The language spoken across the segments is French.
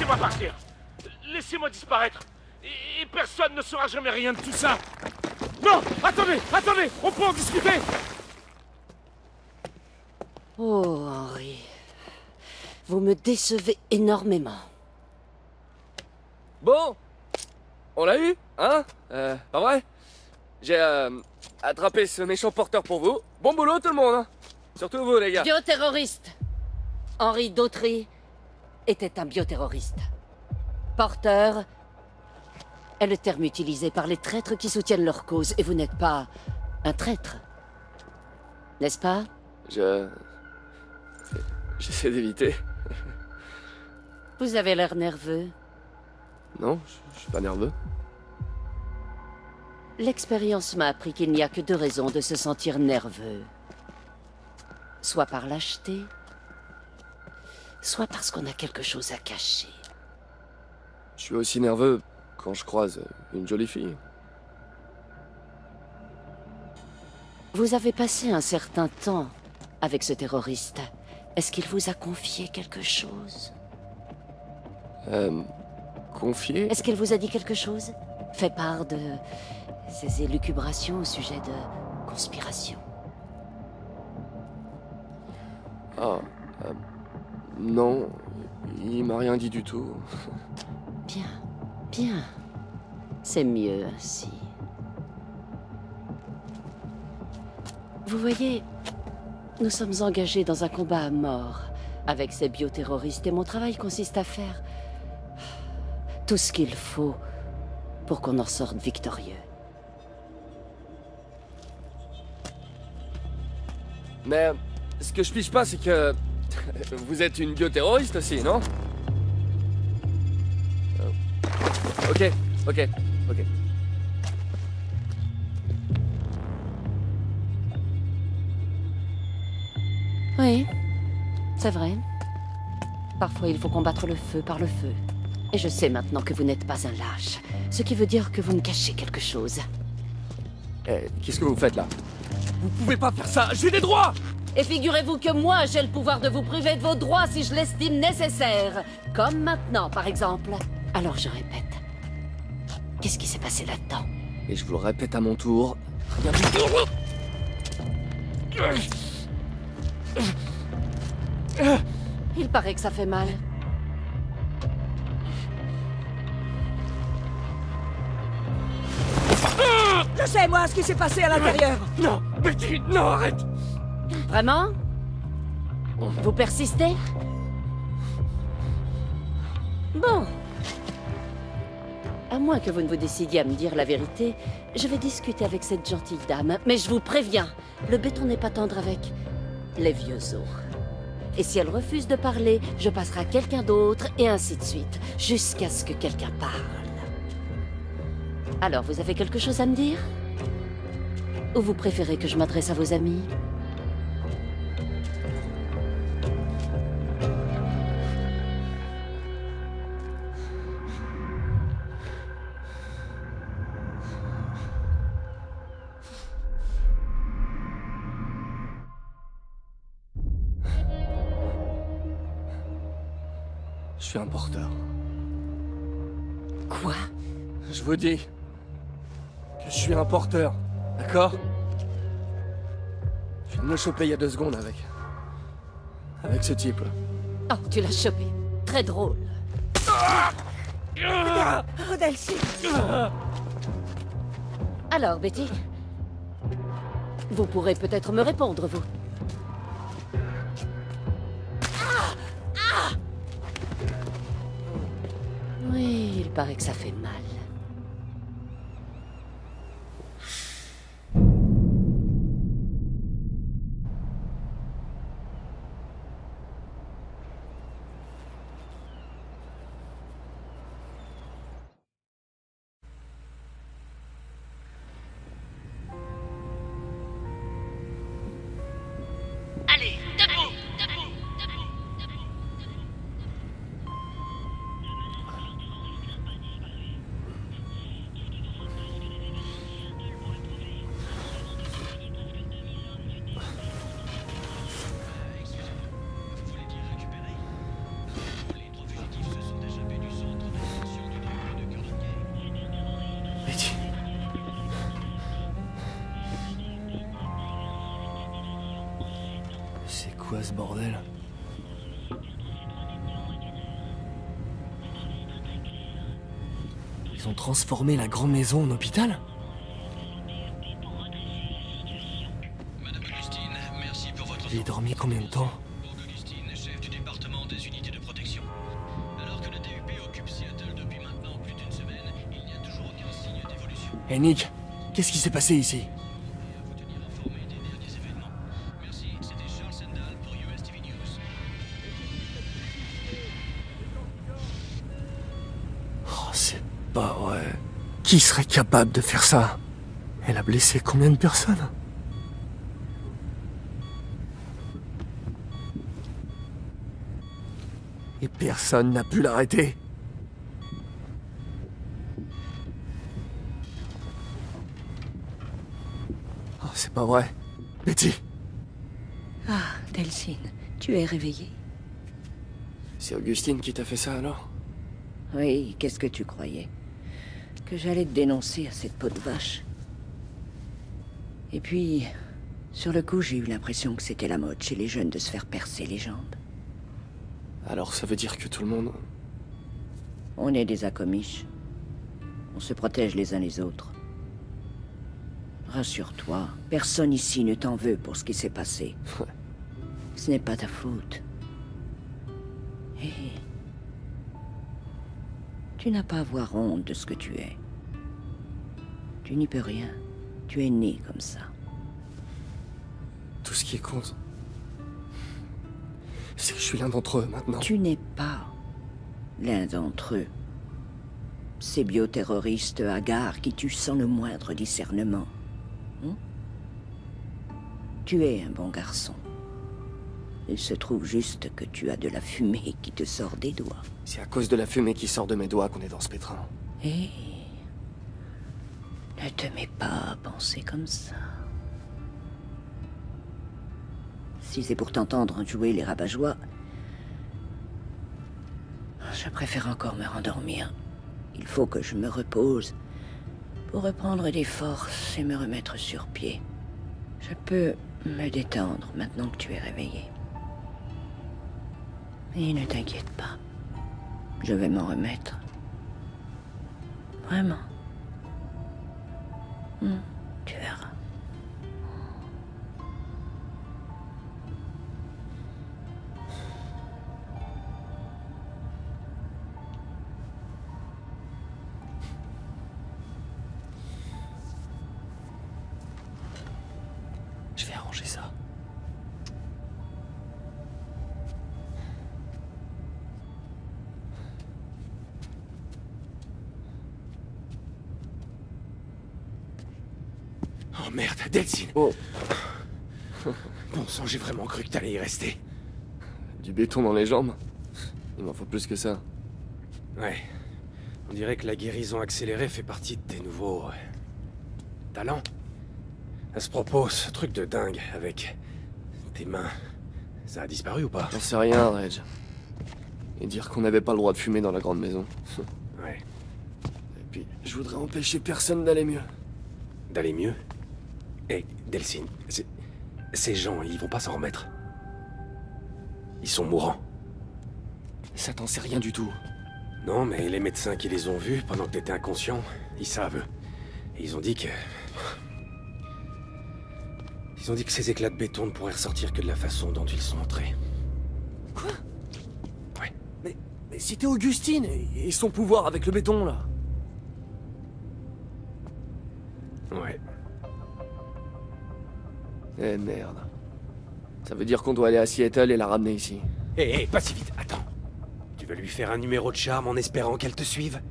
Laissez-moi partir. Laissez-moi disparaître. Et personne ne saura jamais rien de tout ça. Non, attendez, attendez, on peut en discuter. Oh, Henry. Vous me décevez énormément. Bon, on l'a eu, hein? Pas vrai? J'ai attrapé ce méchant porteur pour vous. Bon boulot tout le monde, hein? Surtout vous les gars. Bioterroriste. Henry Dautry était un bioterroriste. Porteur est le terme utilisé par les traîtres qui soutiennent leur cause, et vous n'êtes pas un traître. N'est-ce pas? J'essaie d'éviter. Vous avez l'air nerveux. Non, je suis pas nerveux. L'expérience m'a appris qu'il n'y a que deux raisons de se sentir nerveux. Soit par lâcheté, soit parce qu'on a quelque chose à cacher. Je suis aussi nerveux quand je croise une jolie fille. Vous avez passé un certain temps avec ce terroriste. Est-ce qu'il vous a confié quelque chose? Confié? Est-ce qu'elle vous a dit quelque chose? Fait part de ses élucubrations au sujet de conspiration? Ah, non, il m'a rien dit du tout. Bien, bien. C'est mieux ainsi. Vous voyez, nous sommes engagés dans un combat à mort avec ces bioterroristes et mon travail consiste à faire tout ce qu'il faut pour qu'on en sorte victorieux. Mais ce que je pige pas, c'est que vous êtes une bioterroriste aussi, non? Ok. Oui, c'est vrai. Parfois, il faut combattre le feu par le feu. Et je sais maintenant que vous n'êtes pas un lâche. Ce qui veut dire que vous me cachez quelque chose. Qu'est-ce que vous faites là? Vous pouvez pas faire ça, j'ai des droits! Et figurez-vous que moi, j'ai le pouvoir de vous priver de vos droits si je l'estime nécessaire. Comme maintenant, par exemple. Alors je répète. Qu'est-ce qui s'est passé là-dedans? Et je vous le répète à mon tour. Rien du Il paraît que ça fait mal. Je sais, moi, ce qui s'est passé à l'intérieur. Non, Betty, non, arrête. Vraiment? Vous persistez? Bon. À moins que vous ne vous décidiez à me dire la vérité, je vais discuter avec cette gentille dame. Mais je vous préviens, le béton n'est pas tendre avec les vieux os. Et si elle refuse de parler, je passerai à quelqu'un d'autre, et ainsi de suite, jusqu'à ce que quelqu'un parle. Alors, vous avez quelque chose à me dire? Ou vous préférez que je m'adresse à vos amis? Je suis un porteur. Quoi? Je vous dis que je suis un porteur, d'accord? Je viens de me choper il y a 2 secondes avec ce type là. Oh, tu l'as chopé. Très drôle. Rodelsi. Alors, Betty? Vous pourrez peut-être me répondre, vous. Oui, il paraît que ça fait mal. Allez, debout, debout, debout, debout. quoi ce bordel? Ils ont transformé la grande maison en hôpital? Madame Augustine, merci pour votre... J'ai dormi combien de temps? Augustine, chef du département des unités de protection. Alors que le DUP occupe Seattle depuis maintenant plus d'une semaine, il n'y a toujours aucun signe d'évolution. Hey Nick, qu'est-ce qui s'est passé ici? À vous tenir informé des derniers événements. Merci, c'était Charles Sandal pour US TV News. Oh, c'est pas vrai. Qui serait capable de faire ça? Elle a blessé combien de personnes? Et personne n'a pu l'arrêter. Oh, c'est pas vrai. Betty! Ah, Delphine, tu es réveillée? C'est Augustine qui t'a fait ça alors? Oui, qu'est-ce que tu croyais? Que j'allais te dénoncer à cette peau de vache? Et puis, sur le coup, j'ai eu l'impression que c'était la mode chez les jeunes de se faire percer les jambes. Alors ça veut dire que tout le monde... On est des acomiches. On se protège les uns les autres. Rassure-toi, personne ici ne t'en veut pour ce qui s'est passé. Ouais. Ce n'est pas ta faute. Hé. Tu n'as pas à avoir honte de ce que tu es. Tu n'y peux rien. Tu es né comme ça. Tout ce qui compte, c'est que je suis l'un d'entre eux maintenant. Tu n'es pas l'un d'entre eux. Ces bioterroristes hagards qui tuent sans le moindre discernement. Tu es un bon garçon. Il se trouve juste que tu as de la fumée qui te sort des doigts. C'est à cause de la fumée qui sort de mes doigts qu'on est dans ce pétrin. Hé, ne te mets pas à penser comme ça. Si c'est pour t'entendre jouer les rabat-joie, je préfère encore me rendormir. Il faut que je me repose pour reprendre des forces et me remettre sur pied. Je peux me détendre maintenant que tu es réveillé. Et ne t'inquiète pas, je vais m'en remettre. Vraiment. Tu verras. Je vais arranger ça. Oh merde, Delphine! Oh, Bon sang, j'ai vraiment cru que t'allais y rester. du béton dans les jambes? Il m'en faut plus que ça. Ouais. On dirait que la guérison accélérée fait partie de tes nouveaux... talents. À ce propos, ce truc de dingue avec tes mains, ça a disparu ou pas? J'en sais rien, Reg. Et dire qu'on n'avait pas le droit de fumer dans la grande maison. Ouais. Et puis, je voudrais empêcher personne d'aller mieux. D'aller mieux? Hé, Delphine, ces gens, ils vont pas s'en remettre. Ils sont mourants. Ça t'en sait rien du tout. Non, mais les médecins qui les ont vus pendant que t'étais inconscient, ils savent. Et ils ont dit que... Ils ont dit que ces éclats de béton ne pourraient ressortir que de la façon dont ils sont entrés. Quoi? Ouais. Mais c'était Augustine et son pouvoir avec le béton, là. Ouais. Eh merde. Ça veut dire qu'on doit aller à Seattle et la ramener ici. Hé, pas si vite, attends. Tu veux lui faire un numéro de charme en espérant qu'elle te suive?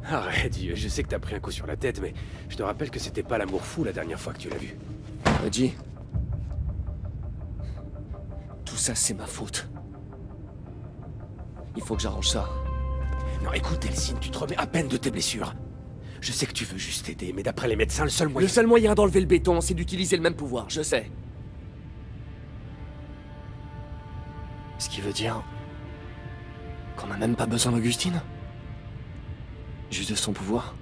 Arrête, Dieu, je sais que t'as pris un coup sur la tête, mais je te rappelle que c'était pas l'amour fou la dernière fois que tu l'as vu. Reggie. Tout ça, c'est ma faute. Il faut que j'arrange ça. Non, écoute, Delphine, tu te remets à peine de tes blessures. Je sais que tu veux juste aider, mais d'après les médecins, le seul moyen... Le seul moyen d'enlever le béton, c'est d'utiliser le même pouvoir, je sais. Ce qui veut dire... qu'on n'a même pas besoin d'Augustine? Juste de son pouvoir?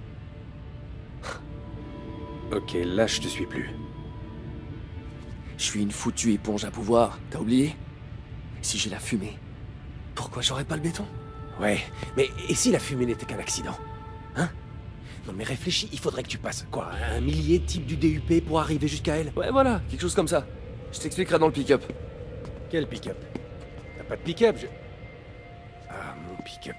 Ok, là, je te suis plus. Je suis une foutue éponge à pouvoir, t'as oublié? Si j'ai la fumée, pourquoi j'aurais pas le béton? Ouais, mais et si la fumée n'était qu'un accident? Hein? Non mais réfléchis, il faudrait que tu passes, quoi, un millier de types du DUP pour arriver jusqu'à elle? Ouais, voilà, quelque chose comme ça. Je t'expliquerai dans le pick-up. Quel pick-up? T'as pas de pick-up, Ah, mon pick-up.